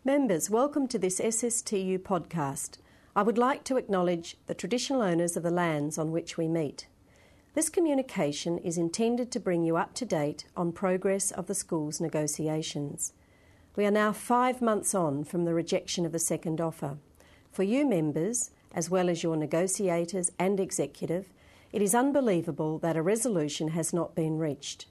Members, welcome to this SSTU podcast. I would like to acknowledge the traditional owners of the lands on which we meet. This communication is intended to bring you up to date on progress of the school's negotiations. We are now 5 months on from the rejection of the second offer. For you members, as well as your negotiators and executive, it is unbelievable that a resolution has not been reached.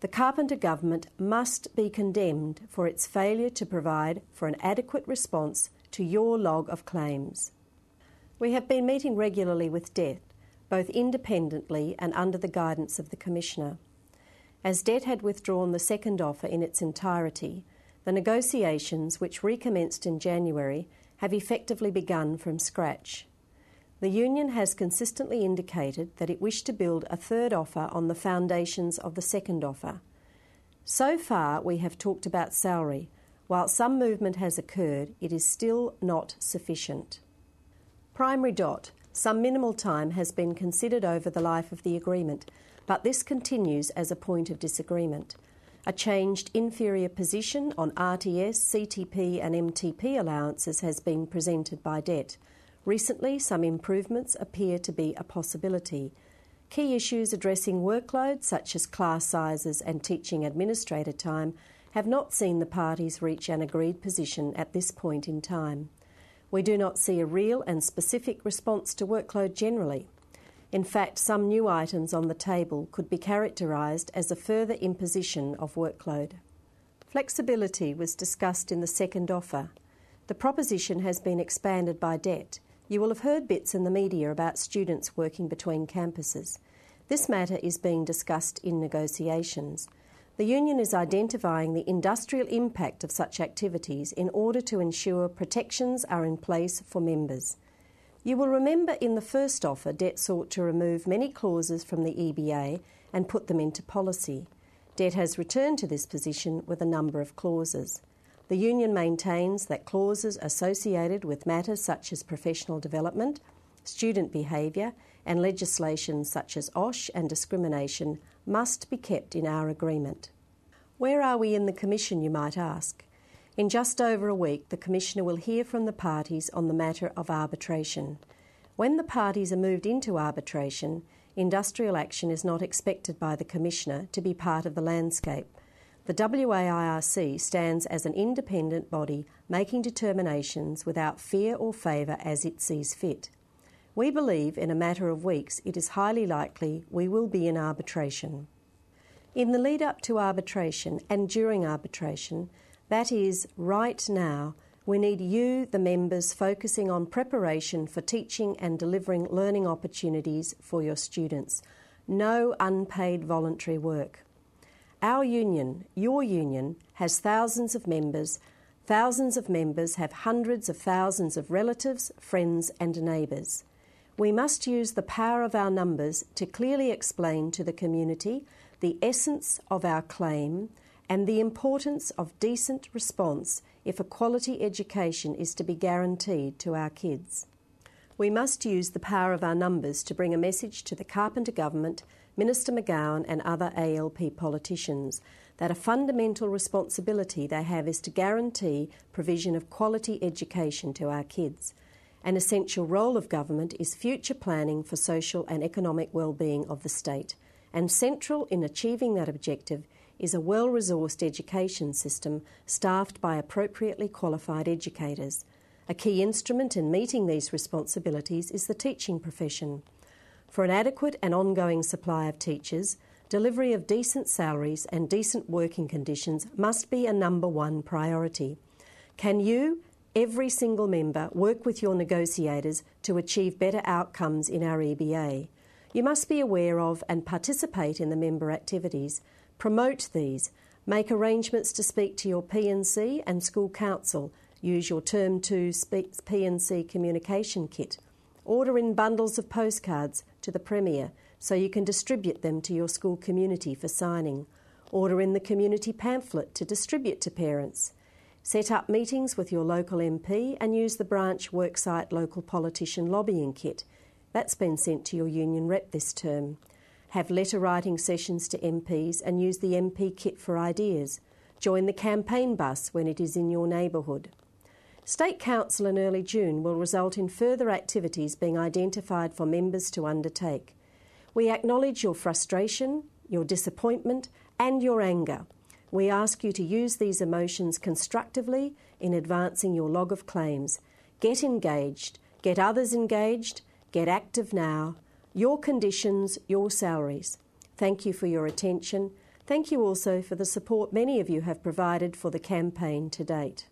The Carpenter government must be condemned for its failure to provide for an adequate response to your log of claims. We have been meeting regularly with DET, both independently and under the guidance of the Commissioner. As DET had withdrawn the second offer in its entirety, the negotiations, which recommenced in January, have effectively begun from scratch. The union has consistently indicated that it wished to build a third offer on the foundations of the second offer. So far, we have talked about salary. While some movement has occurred, it is still not sufficient. Primary dot. Some minimal time has been considered over the life of the agreement, but this continues as a point of disagreement. A changed inferior position on RTS, CTP and MTP allowances has been presented by DET. Recently, some improvements appear to be a possibility. Key issues addressing workload, such as class sizes and teaching administrator time, have not seen the parties reach an agreed position at this point in time. We do not see a real and specific response to workload generally. In fact, some new items on the table could be characterised as a further imposition of workload. Flexibility was discussed in the second offer. The proposition has been expanded by DET. You will have heard bits in the media about students working between campuses. This matter is being discussed in negotiations. The union is identifying the industrial impact of such activities in order to ensure protections are in place for members. You will remember in the first offer, DET sought to remove many clauses from the EBA and put them into policy. DET has returned to this position with a number of clauses. The union maintains that clauses associated with matters such as professional development, student behaviour and legislation such as OSH and discrimination must be kept in our agreement. Where are we in the Commission, you might ask? In just over a week, the Commissioner will hear from the parties on the matter of arbitration. When the parties are moved into arbitration, industrial action is not expected by the Commissioner to be part of the landscape. The WAIRC stands as an independent body making determinations without fear or favour as it sees fit. We believe in a matter of weeks it is highly likely we will be in arbitration. In the lead up to arbitration and during arbitration, that is, right now, we need you, the members, focusing on preparation for teaching and delivering learning opportunities for your students. No unpaid voluntary work. Our union, your union, has thousands of members. Thousands of members have hundreds of thousands of relatives, friends and neighbours. We must use the power of our numbers to clearly explain to the community the essence of our claim and the importance of decent response if a quality education is to be guaranteed to our kids. We must use the power of our numbers to bring a message to the Carpenter government, Minister McGowan and other ALP politicians that a fundamental responsibility they have is to guarantee provision of quality education to our kids. An essential role of government is future planning for social and economic well-being of the state, and central in achieving that objective is a well-resourced education system staffed by appropriately qualified educators. A key instrument in meeting these responsibilities is the teaching profession. For an adequate and ongoing supply of teachers, delivery of decent salaries and decent working conditions must be a number one priority. Can you, every single member, work with your negotiators to achieve better outcomes in our EBA? You must be aware of and participate in the member activities. Promote these. Make arrangements to speak to your P&C and school council. Use your Term 2 P&C communication kit. Order in bundles of postcards to the Premier so you can distribute them to your school community for signing. Order in the community pamphlet to distribute to parents. Set up meetings with your local MP and use the branch worksite local politician lobbying kit. That's been sent to your union rep this term. Have letter writing sessions to MPs and use the MP kit for ideas. Join the campaign bus when it is in your neighbourhood. State Council in early June will result in further activities being identified for members to undertake. We acknowledge your frustration, your disappointment and your anger. We ask you to use these emotions constructively in advancing your log of claims. Get engaged, get others engaged, get active now. Your conditions, your salaries. Thank you for your attention. Thank you also for the support many of you have provided for the campaign to date.